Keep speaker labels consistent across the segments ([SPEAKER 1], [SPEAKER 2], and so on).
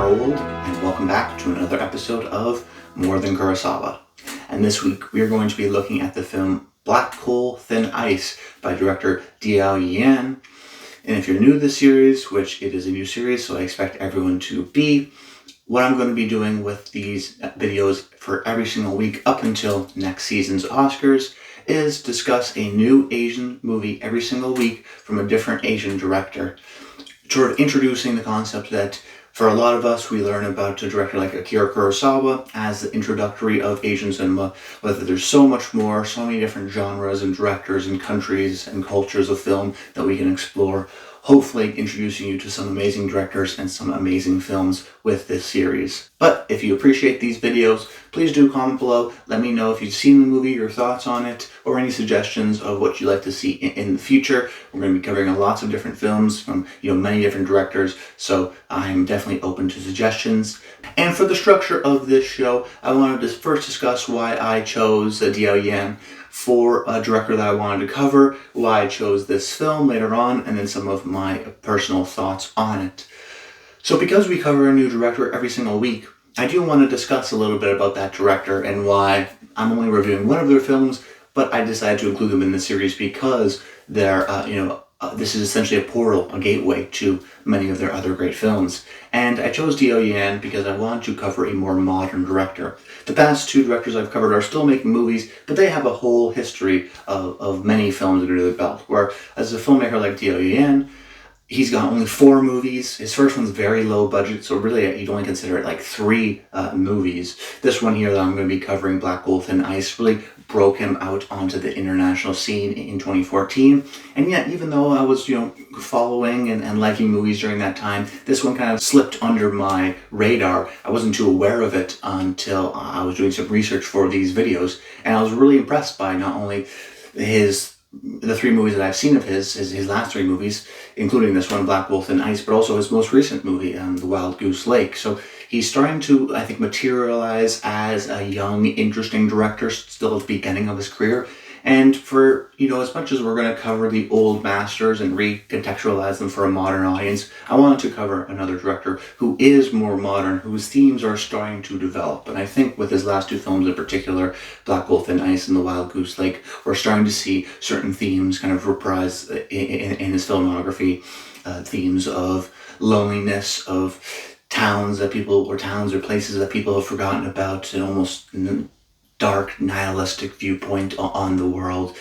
[SPEAKER 1] Raoul, and welcome back to another episode of More Than Kurosawa. And this week we are going to be looking at the film Black Coal, Thin Ice by director Diao Yinan. And if you're new to this series, which it is a new series, so I expect everyone to be, what I'm going to be doing with these videos for every single week up until next season's Oscars is discuss a new Asian movie every single week from a different Asian director. Sort of introducing the concept that for a lot of us, we learn about a director like Akira Kurosawa as the introductory of Asian cinema, but there's so much more, so many different genres and directors and countries and cultures of film that we can explore, hopefully introducing you to some amazing directors and some amazing films with this series. But if you appreciate these videos, please do comment below. Let me know if you've seen the movie, your thoughts on it, or any suggestions of what you'd like to see in the future. We're going to be covering lots of different films from many different directors, so I'm definitely open to suggestions. And for the structure of this show, I wanted to first discuss why I chose Diao Yinan for a director that I wanted to cover, why I chose this film later on, and then some of my personal thoughts on it. So because we cover a new director every single week, I do want to discuss a little bit about that director and why I'm only reviewing one of their films, but I decided to include them in the series because they're, this is essentially a portal, a gateway to many of their other great films. And I chose Diao Yinan because I wanted to cover a more modern director. The past two directors I've covered are still making movies, but they have a whole history of many films under their belt. Where as a filmmaker like Diao Yinan, he's got only 4 movies. His first one's very low budget, so really you'd only consider it like 3 movies. This one here that I'm going to be covering, Black Coal, Thin Ice, really broke him out onto the international scene in 2014. And yet, even though I was, following and liking movies during that time, this one kind of slipped under my radar. I wasn't too aware of it until I was doing some research for these videos, and I was really impressed by not only the 3 movies that I've seen of his last 3 movies, including this one, Black Wolf and Ice, but also his most recent movie, The Wild Goose Lake. So he's starting to, I think, materialize as a young, interesting director, still at the beginning of his career. And for, as much as we're going to cover the old masters and recontextualize them for a modern audience, I wanted to cover another director who is more modern, whose themes are starting to develop. And I think with his last 2 films in particular, Black Wolf and Ice and The Wild Goose Lake, we're starting to see certain themes kind of reprise in his filmography, themes of loneliness, of towns or places that people have forgotten about, and almost dark, nihilistic viewpoint on the world,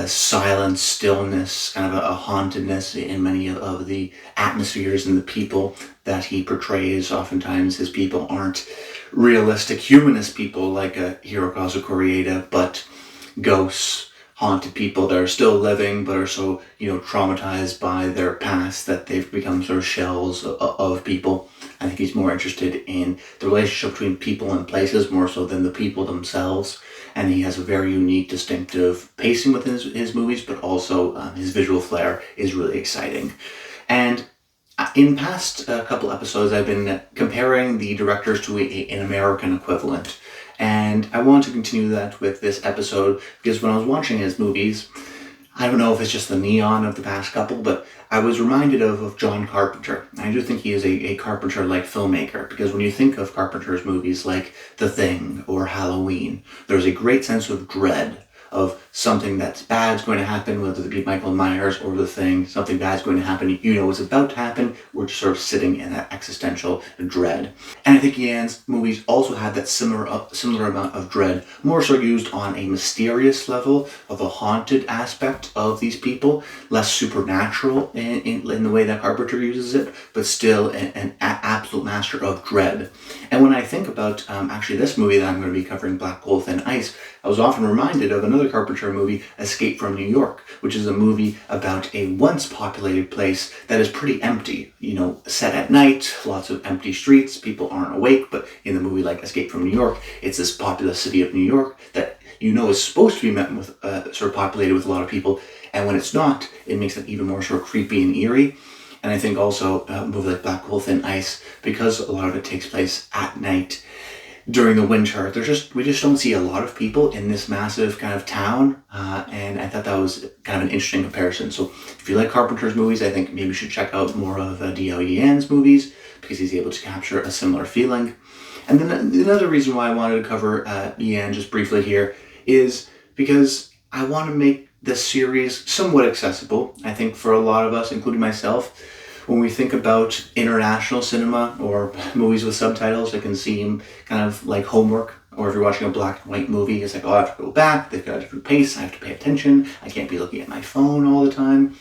[SPEAKER 1] silence, stillness, kind of a hauntedness in many of the atmospheres and the people that he portrays. Oftentimes his people aren't realistic humanist people like Hirokazu Koreeda, but ghosts, haunted people that are still living but are so traumatized by their past that they've become sort of shells of people. I think he's more interested in the relationship between people and places more so than the people themselves, and he has a very unique, distinctive pacing within his movies, but also his visual flair is really exciting. And in past couple episodes, I've been comparing the directors to an American equivalent. And I want to continue that with this episode because when I was watching his movies, I don't know if it's just the neon of the past couple, but I was reminded of John Carpenter. I do think he is a Carpenter-like filmmaker because when you think of Carpenter's movies like The Thing or Halloween, there's a great sense of dread of something that's bad's going to happen, whether it be Michael Myers or The Thing, something bad's going to happen, it's about to happen, we're just sort of sitting in that existential dread. And I think Yan's movies also had that similar amount of dread, more so used on a mysterious level of a haunted aspect of these people, less supernatural in the way that Carpenter uses it, but still an absolute master of dread. And when I think about actually this movie that I'm going to be covering, Black Coal, Thin Ice, I was often reminded of another Carpenter movie, Escape from New York, which is a movie about a once populated place that is pretty empty, set at night, lots of empty streets, people aren't awake, but in the movie like Escape from New York, it's this populous city of New York that is supposed to be met with, sort of populated with a lot of people, and when it's not, it makes it even more sort of creepy and eerie. And I think also a movie like Black Coal, Thin Ice, because a lot of it takes place at night, during the winter. We just don't see a lot of people in this massive kind of town, and I thought that was kind of an interesting comparison. So if you like Carpenter's movies, I think maybe you should check out more of Diao Yinan's movies, because he's able to capture a similar feeling. And then another reason why I wanted to cover Yinan just briefly here is because I want to make this series somewhat accessible. I think for a lot of us, including myself, when we think about international cinema or movies with subtitles, it can seem kind of like homework. Or if you're watching a black and white movie, it's like, oh, I have to go back, they've got a different pace, I have to pay attention, I can't be looking at my phone all the time.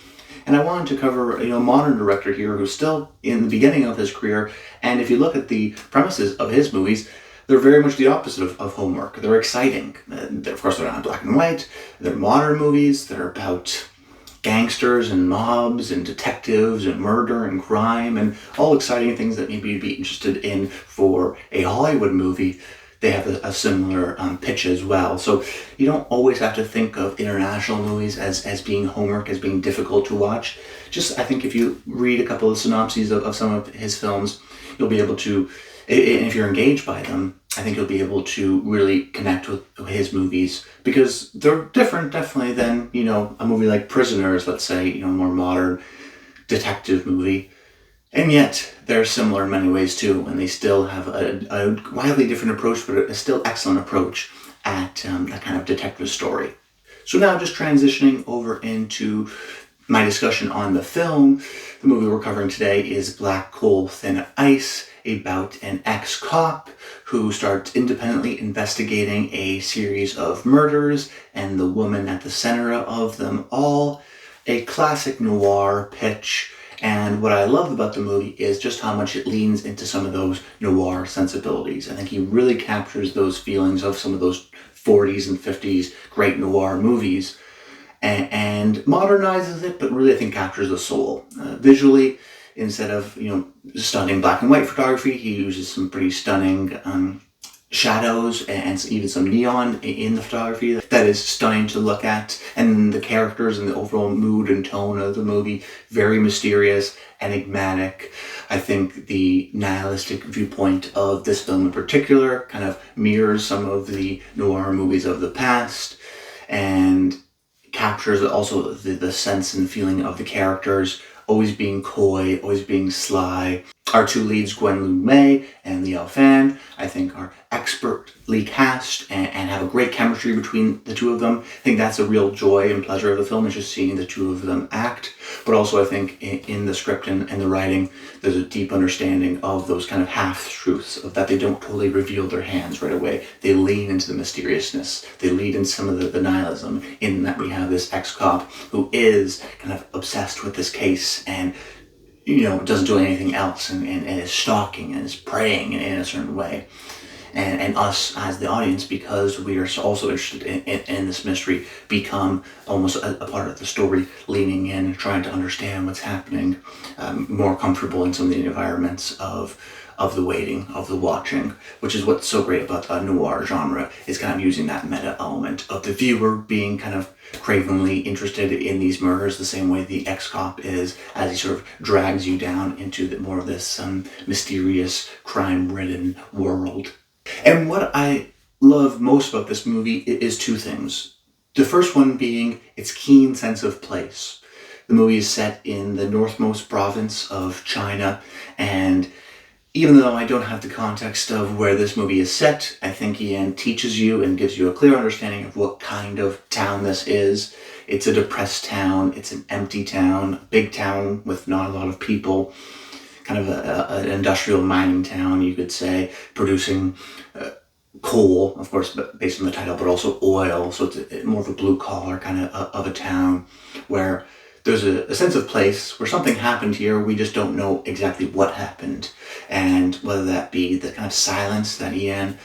[SPEAKER 1] And I wanted to cover, a modern director here who's still in the beginning of his career. And if you look at the premises of his movies, they're very much the opposite of homework. They're exciting. Of course, they're not black and white. They're modern movies that are about gangsters and mobs and detectives and murder and crime and all exciting things that maybe you'd be interested in for a Hollywood movie. They have a similar pitch as well. So you don't always have to think of international movies as being homework, as being difficult to watch. Just, I think if you read a couple of synopses of some of his films, you'll be able to, and if you're engaged by them, I think you'll be able to really connect with his movies, because they're different definitely than, a movie like Prisoners, let's say, a more modern detective movie. And yet, they're similar in many ways too, and they still have a wildly different approach, but a still excellent approach at that kind of detective story. So now just transitioning over into my discussion on the film. The movie we're covering today is Black Coal, Thin Ice, about an ex-cop who starts independently investigating a series of murders, and the woman at the center of them all. A classic noir pitch. And what I love about the movie is just how much it leans into some of those noir sensibilities. I think he really captures those feelings of some of those 40s and 50s great noir movies and modernizes it, but really I think captures the soul. Visually, instead of, stunning black and white photography, he uses some pretty stunning shadows and even some neon in the photography that is stunning to look at, and the characters and the overall mood and tone of the movie, very mysterious, enigmatic. I think the nihilistic viewpoint of this film in particular kind of mirrors some of the noir movies of the past, and captures also the sense and feeling of the characters always being coy, always being sly. Our two leads, Gwen Lu Mei and Liao Fan, I think are expertly cast and have a great chemistry between the two of them. I think that's a real joy and pleasure of the film, is just seeing the two of them act. But also I think in the script and the writing, there's a deep understanding of those kind of half-truths, of that they don't totally reveal their hands right away. They lean into the mysteriousness. They lead in some of the nihilism, in that we have this ex-cop who is kind of obsessed with this case and doesn't do anything else, and is stalking and is praying in a certain way. And us as the audience, because we are also interested in this mystery, become almost a part of the story, leaning in, trying to understand what's happening, more comfortable in some of the environments of the waiting, of the watching, which is what's so great about the noir genre, is kind of using that meta element of the viewer being kind of cravenly interested in these murders, the same way the ex-cop is, as he sort of drags you down into more of this mysterious, crime-ridden world. And what I love most about this movie is two things. The first one being its keen sense of place. The movie is set in the northmost province of China, and even though I don't have the context of where this movie is set, I think Yinan teaches you and gives you a clear understanding of what kind of town this is. It's a depressed town, it's an empty town, a big town with not a lot of people, kind of an industrial mining town, you could say, producing coal, of course, based on the title, but also oil. So it's more of a blue-collar kind of a town, where there's a sense of place where something happened here, we just don't know exactly what happened. And whether that be the kind of silence that Yinan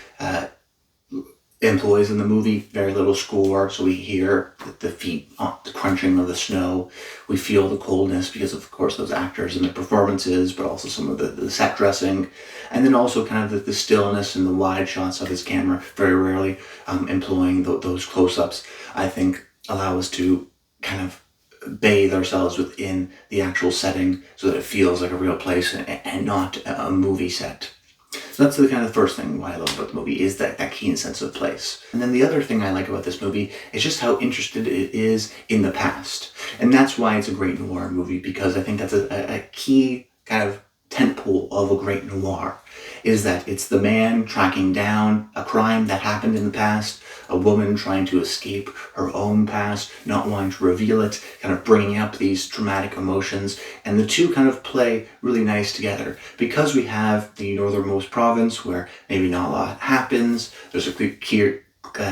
[SPEAKER 1] employs in the movie, very little score, so we hear the feet, the crunching of the snow. We feel the coldness because of course those actors and their performances, but also some of the set dressing. And then also kind of the stillness and the wide shots of his camera, very rarely employing those close-ups, I think allow us to kind of bathe ourselves within the actual setting so that it feels like a real place and not a movie set. So that's the kind of first thing why I love about the movie, is that keen sense of place. And then the other thing I like about this movie is just how interested it is in the past. And that's why it's a great noir movie, because I think that's a key kind of tentpole of a great noir, is that it's the man tracking down a crime that happened in the past, a woman trying to escape her own past, not wanting to reveal it, kind of bringing up these traumatic emotions, and the two kind of play really nice together. Because we have the northernmost province where maybe not a lot happens, there's a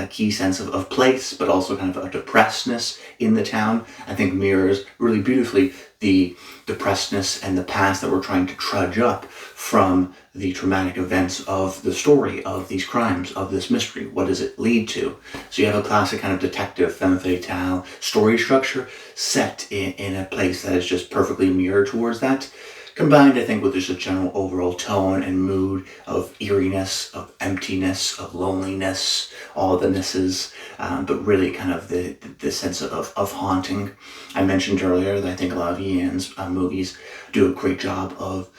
[SPEAKER 1] key sense of place, but also kind of a depressedness in the town, I think mirrors really beautifully the depressedness and the past that we're trying to trudge up from the traumatic events of the story, of these crimes, of this mystery. What does it lead to? So you have a classic kind of detective femme fatale story structure set in a place that is just perfectly mirrored towards that. Combined, I think, with just a general overall tone and mood of eeriness, of emptiness, of loneliness, all the nesses, but really kind of the sense of haunting. I mentioned earlier that I think a lot of Yinan's movies do a great job of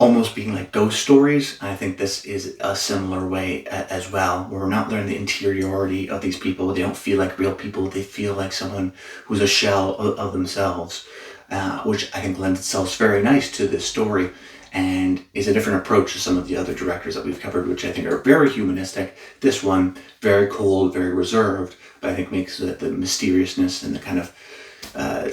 [SPEAKER 1] almost being like ghost stories. And I think this is a similar way as well, where we're not learning the interiority of these people. They don't feel like real people. They feel like someone who's a shell of themselves. Which I think lends itself very nice to this story, and is a different approach to some of the other directors that we've covered, which I think are very humanistic. This one, very cold, very reserved, but I think makes the mysteriousness and the kind of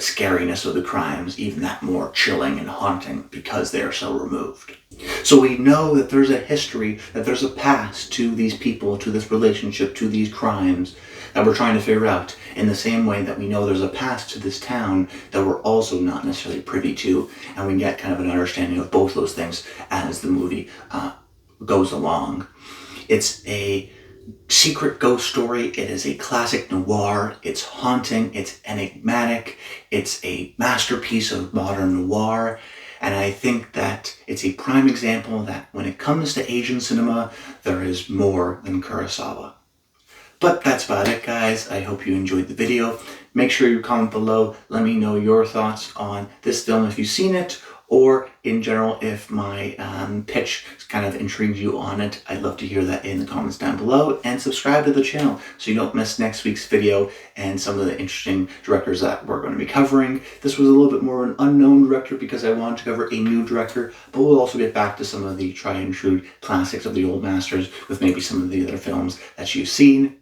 [SPEAKER 1] scariness of the crimes even that more chilling and haunting, because they are so removed. So we know that there's a history, that there's a past to these people, to this relationship, to these crimes that we're trying to figure out, in the same way that we know there's a past to this town that we're also not necessarily privy to, and we get kind of an understanding of both those things as the movie goes along. It's a secret ghost story. It is a classic noir. It's haunting. It's enigmatic. It's a masterpiece of modern noir. And I think that it's a prime example that when it comes to Asian cinema, there is more than Kurosawa. But that's about it, guys. I hope you enjoyed the video. Make sure you comment below. Let me know your thoughts on this film if you've seen it, or in general if my pitch kind of intrigued you on it. I'd love to hear that in the comments down below, and subscribe to the channel so you don't miss next week's video and some of the interesting directors that we're going to be covering. This was a little bit more of an unknown director because I wanted to cover a new director, but we'll also get back to some of the tried and true classics of the old masters with maybe some of the other films that you've seen.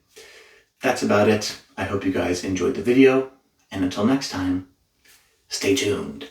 [SPEAKER 1] That's about it. I hope you guys enjoyed the video, and until next time, stay tuned.